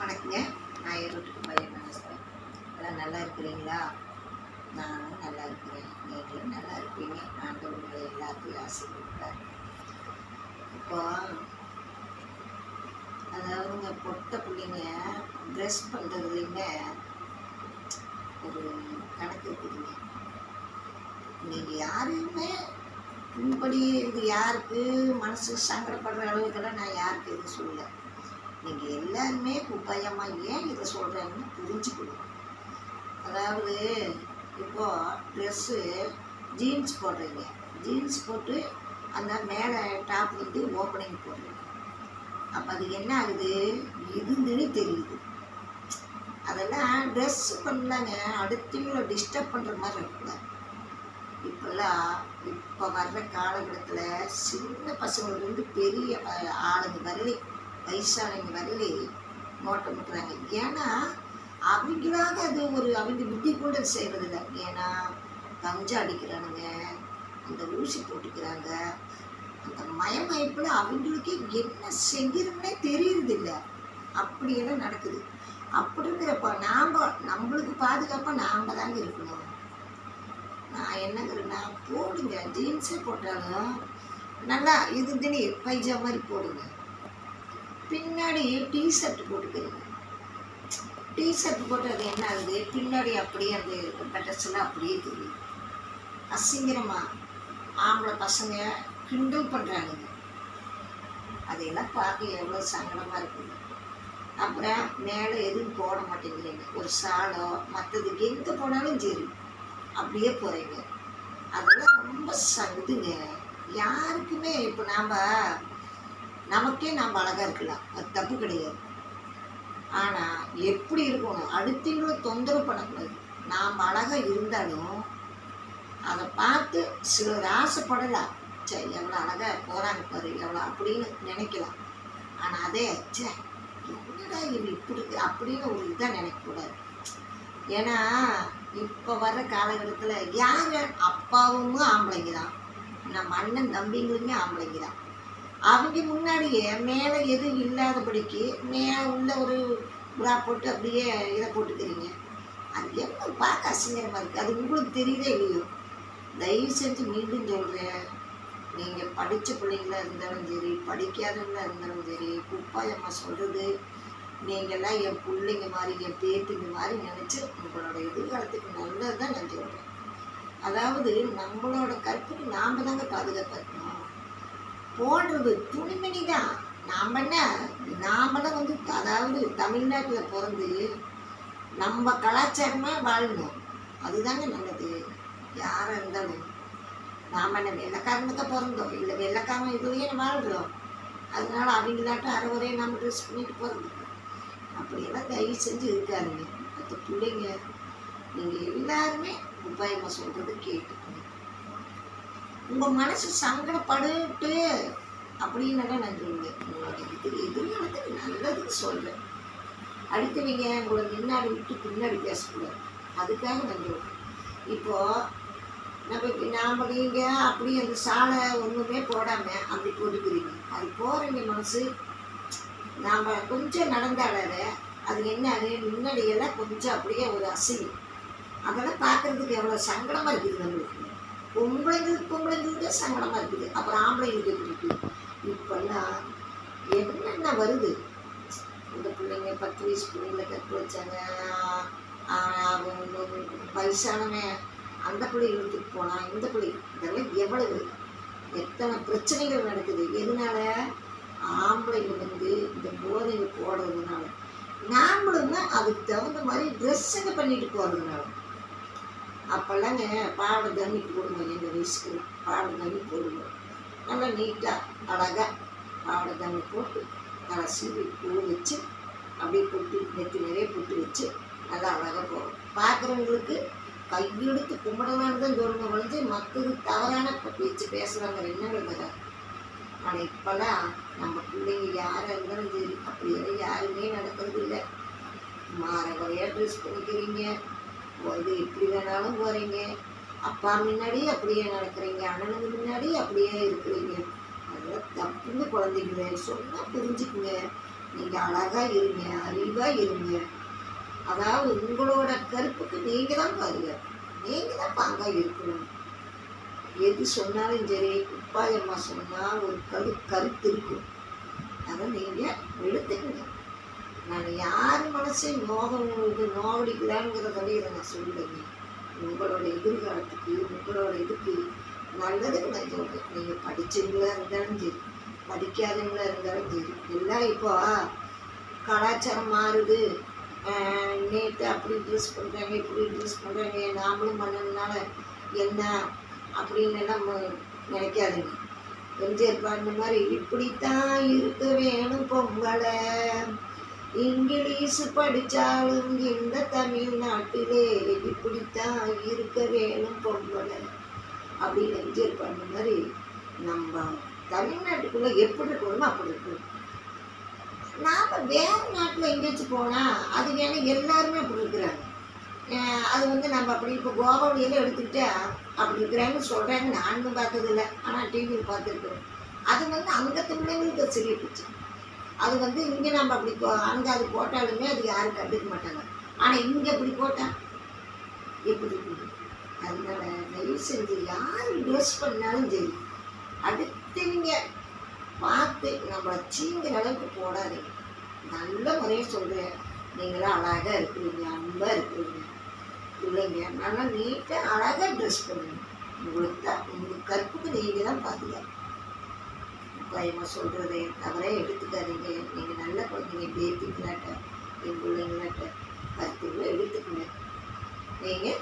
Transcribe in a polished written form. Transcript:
வணக்கங்க. நான் ஈரோட்டுக்கு பையன் பேசுகிறேன். எல்லாம் நல்லா இருக்கிறீங்களா? நானும் நல்லா இருக்கிறேன். நீங்களும் நல்லா இருப்பீங்க. ஆண்டவர்களை எல்லாத்தையும் ஆசீர்வதிப்பார். இப்போ அதாவதுங்க பொட்டை பிள்ளைங்க ட்ரெஸ் பண்ணுறதுலையுமே ஒரு கணக்கு இருக்குதுங்க. நீங்கள் யாரையுமே பின்படி இது யாருக்கு மனசு சங்கடப்படுற அளவுக்கெல்லாம் நான் யாருக்கு எதுவும் சொல்லலை. நீங்கள் எல்லாருமே குப்பாயமாக ஏன் இதை சொல்கிறேன்னு புரிஞ்சுக்கணும். அதாவது இப்போது ட்ரெஸ்ஸு ஜீன்ஸ் போடுறீங்க, ஜீன்ஸ் போட்டு அந்த மேலே டாப் வந்து ஓப்பனிங் போடுறீங்க. அப்போ அது என்ன ஆகுது, இருந்துன்னு தெரியுது. அதெல்லாம் ட்ரெஸ் பண்ணலாங்க, அடுத்தவங்களை டிஸ்டர்ப் பண்ணுற மாதிரி இருக்கக்கூடாது. இப்போ வர்ற காலகட்டத்தில் சின்ன பசங்கள்லேருந்து பெரிய ஆளுங்க வரலி, வயசானவங்க வரலி நோட்டம் விட்டுறாங்க. ஏன்னா அவங்களாக அது ஒரு அவங்க புத்தி கூட செய்கிறதில்ல. ஏன்னா கஞ்சா அடிக்கிறானுங்க, அந்த ஊசி போட்டுக்கிறாங்க, அந்த மயமயப்பில் அவங்களுக்கு என்ன செய்கிறோம்னே தெரியறதில்லை. அப்படியெல்லாம் நடக்குது. அப்படி இருக்கிறப்ப நம்மளுக்கு பாதுகாப்பாக நாம் தாங்க இருக்கணும். நான் என்னங்கிறேன்னா, போடுங்க, ஜீன்ஸே போட்டாலும் நல்லா இது தினி பைஜா மாதிரி போடுங்க. பின்னாடி டிஷர்ட் போட்டுக்கிறீங்க. டிஷர்ட் போட்டு அது என்ன ஆகுது, பின்னாடி அப்படியே அந்த பட்டர்ஸ்லாம் அப்படியே தெரியுது. அசிங்கரமாக ஆம்பளை பசங்க கிண்டல் பண்ணுறானுங்க. அதையெல்லாம் பார்க்க எவ்வளோ சங்கடமாக இருக்குது. அப்புறம் மேலே எதுவும் போட மாட்டேங்கிறீங்க, ஒரு சாலோ மற்றது எங்கே போனாலும் சரி அப்படியே போகிறீங்க. அதெல்லாம் ரொம்ப இதுங்க. யாருக்குமே இப்போ நமக்கே நாம் அழகாக இருக்கலாம், அது தப்பு கிடையாது. ஆனால் எப்படி இருக்கணும், அடுத்தவங்களை தொந்தரவு பண்ணக்கூடாது. நாம் அழகாக இருந்தாலும் அதை பார்த்து சிலர் ஆசைப்படலாம், சரி எவ்வளோ அழகாக போகிறாங்க பாரு எவ்வளோ அப்படின்னு நினைக்கலாம். ஆனால் அதே என்னடா இது இப்படி இருக்குது அப்படின்னு ஒரு இதாக நினைக்கக்கூடாது. ஏன்னா இப்போ வர்ற காலகட்டத்தில் யார் அப்பாவும் ஆம்பளைங்க தான், நம்ம அண்ணன் தம்பிங்களுமே ஆம்பளைங்க தான். அவங்க முன்னாடியே மேலே எதுவும் இல்லாதபடிக்கு மேலே உள்ள ஒரு புறா போட்டு அப்படியே இதை போட்டுக்கிறீங்க. அது எவ்வளோ பார்க்க அசிங்கரமாக இருக்குது. அது உங்களுக்கு தெரியுதே இல்லையோ. தயவு செஞ்சு மீண்டும் சொல்கிறேன், நீங்கள் படித்த பிள்ளைங்களாக இருந்தாலும் சரி, படிக்காதவங்களாக இருந்தாலும் சரி, குப்பாயம்மா சொல்கிறது நீங்கள்லாம் என் பிள்ளைங்க மாதிரி, என் பேத்திங்க மாதிரி நினச்சி உங்களோட எதிர்காலத்துக்கு நல்லது தான் நான் சொல்கிறேன். அதாவது நம்மளோட கற்புக்கு நாம் தாங்க பாதுகாப்பாக இருக்கணும். போடுறது துணிமணி தான். நாமெல்லாம் வந்து அதாவது தமிழ்நாட்டில் பிறந்து நம்ம கலாச்சாரமாக வாழணும், அதுதாங்க நல்லது. யாராக இருந்தாலும் நாம் என்ன வெள்ளைக்காரனுக்கு பிறந்தோம் இல்லை வெள்ளைக்காரன் இதுலேயே வாழ்கிறோம். அதனால அவங்களாட்டம் அரைவரையே நம்ம ட்ரெஸ் பண்ணிட்டு போகிறது அப்படியெல்லாம் தயவு செஞ்சு இருக்காருங்க. மற்ற பிள்ளைங்க நீங்கள் எல்லாருமே உபாயமாக சொல்கிறது கேட்டுக்கணும். உங்கள் மனசு சங்கடப்பட்டு அப்படின்னால நான் சொல்லுவேன், உங்களோட எதிர்காலத்துக்கு நல்லதுக்கு சொல்கிறேன். அடுத்தவங்க உங்களை முன்னாடி விட்டு பின்னாடி பேசக்கூடாது, அதுக்காக நான் சொல்கிறேன். இப்போது நாம் நீங்கள் அப்படி அந்த சாலை ஒன்றுமே போடாமல் அப்படி போட்டுக்கிறீங்க. அது போகிறவங்க மனசு நாம் கொஞ்சம் நடந்தாலே அது என்ன, அது முன்னாடியெல்லாம் கொஞ்சம் அப்படியே ஒரு அசிங்கம். அதெல்லாம் பார்க்குறதுக்கு எவ்வளோ சங்கடமாக இருக்குது. நம்மளுக்கு பொம்பளைங்களுக்கு சங்கடமாக இருக்குது, அப்புறம் ஆம்பளைங்களுக்கு எப்படி இருக்குது. இப்போல்லாம் என்னென்ன வருது. இந்த பிள்ளைங்க 10 வயசு பிள்ளைங்களை கற்று வச்சாங்க, வயசானவன் அந்த பிள்ளை இழுத்துட்டு போனால் இந்த பிள்ளை, இதெல்லாம் எவ்வளவு எத்தனை பிரச்சனைகள் நடக்குது. எதனால, ஆம்பளைங்க வந்து இந்த போதைங்க போடுறதுனால, நாமளும் அதுக்கு தகுந்த மாதிரி ட்ரெஸ்ஸுங்க பண்ணிட்டு போகிறதுனால. அப்போல்லாங்க பாவடை தண்ணி போடுவோம், எங்கள் வயசுக்கு பாவடை தண்ணி போடுவோம். நல்லா நீட்டாக அழகாக பாவடை தண்ணி போட்டு நல்லா சீவி பூ வச்சு அப்படியே பொட்டு நெத்தி நிறைய பொட்டு வச்சு நல்லா அழகாக போகும். பார்க்குறவங்களுக்கு கையெடுத்து கும்பிடலான்னு தான் சொல்லணும் வந்து மற்றது தவறான பேச்சு பேசுகிறாங்க என்னங்கிறத. ஆனால் இப்போல்லாம் நம்ம பிள்ளைங்க யாராக இருந்தாலும் சரி அப்படியெல்லாம் யாருமே நடக்கிறது இல்லை. மாறவரையாக ட்ரெஸ் பண்ணிக்கிறீங்க, இது எப்படி வேணாலும் போகிறீங்க, அப்பா முன்னாடி அப்படியே நடக்கிறீங்க, அண்ணனுக்கு முன்னாடி அப்படியே இருக்கிறீங்க. அதெல்லாம் தப்புங்க. குழந்தைங்கள சொன்னால் புரிஞ்சுக்குங்க. நீங்கள் அழகாக இருங்க, அறிவாக இருங்க. அதாவது உங்களோட கருப்புக்கு நீங்கள் தான் பாதுகாப்பு, நீங்கள் தான் பாங்காக இருக்கணும். எது சொன்னாலும் சரி, உப்பாயம்மா சொன்னால் ஒரு கருத்து இருக்கும், அதை நீங்கள் எடுத்துக்கங்க. நான் யார் மனசையும் நோகடிக்கலாங்கிறதோட இதை நான் சொல்லுங்க. உங்களோட எதிர்காலத்துக்கு, உங்களோட இதுக்கு நல்லதுக்கு நான் சொல்கிறேன். நீங்கள் படித்தவங்களா இருந்தாலும் சரி, படிக்காதவங்களா இருந்தாலும் சரி, எல்லாம் இப்போ கலாச்சாரம் மாறுது. நேற்று அப்படி ட்ரெஸ் பண்ணுறாங்க, இப்படி ட்ரெஸ் பண்ணுறாங்க, நாமளும் பண்ணதுனால என்ன அப்படின்னு எல்லாம் நினைக்காதுங்க. எம்ஜிஆர் பாடின மாதிரி இப்படித்தான் இருக்க வேணும் பொம்பளை, இங்கிலீஷ் படித்தாலும் இந்த தமிழ்நாட்டிலே இப்படித்தான் இருக்க வேணும் பொம்பளை அப்படின்னு எம்ஜிஆர் பாடின மாதிரி நம்ம தமிழ்நாட்டுக்குள்ளே எப்படி இருக்கணுமோ அப்படி இருக்கணும். நாம் வேறு நாட்டில் எங்கேயாச்சும் போனால் அது வேணால் எல்லாருமே அப்படி இருக்கிறாங்க. அது நம்ம அப்படி இப்போ கோவாவிலையெல்லாம் எடுத்துக்கிட்டா அப்படி இருக்கிறாங்கன்னு சொல்கிறாங்க. நானும் பார்த்ததில்லை, ஆனால் டிவியில் பார்த்துருக்குறேன். அது அங்கே தமிழங்களுக்கு சரி போச்சு. அது இங்கே நம்ம அப்படி அங்கே அது போட்டாலுமே அது யாரும் கண்டுக்க மாட்டாங்க. ஆனால் இங்கே அப்படி போட்டால் எப்படி இருக்குது? அதனால தயவு செஞ்சு யார் ட்ரெஸ் பண்ணாலும் சரி, அடுத்தவங்க பார்த்து நம்மளை சீங்கிற அளவுக்கு போடாதீங்க. நல்ல முறையை சொல்கிறேன். நீங்களாம் அழகாக இருக்கிறீங்க, அன்பாக இருக்கிறீங்க, இல்லைங்க நல்லா நீட்டாக அழகாக ட்ரெஸ் பண்ணுங்க. உங்களுக்கு கற்புக்கு நீங்கள் தான் பாதுகாப்பு. பயமாக சொல்கிறதே தவறே எடுத்துக்காதீங்க. நீங்கள் நல்ல குழந்தைங்க, பேத்திங்களாட்ட, என் பிள்ளைங்களாட்ட கருத்துக்களை எடுத்துக்கங்க. நீங்கள்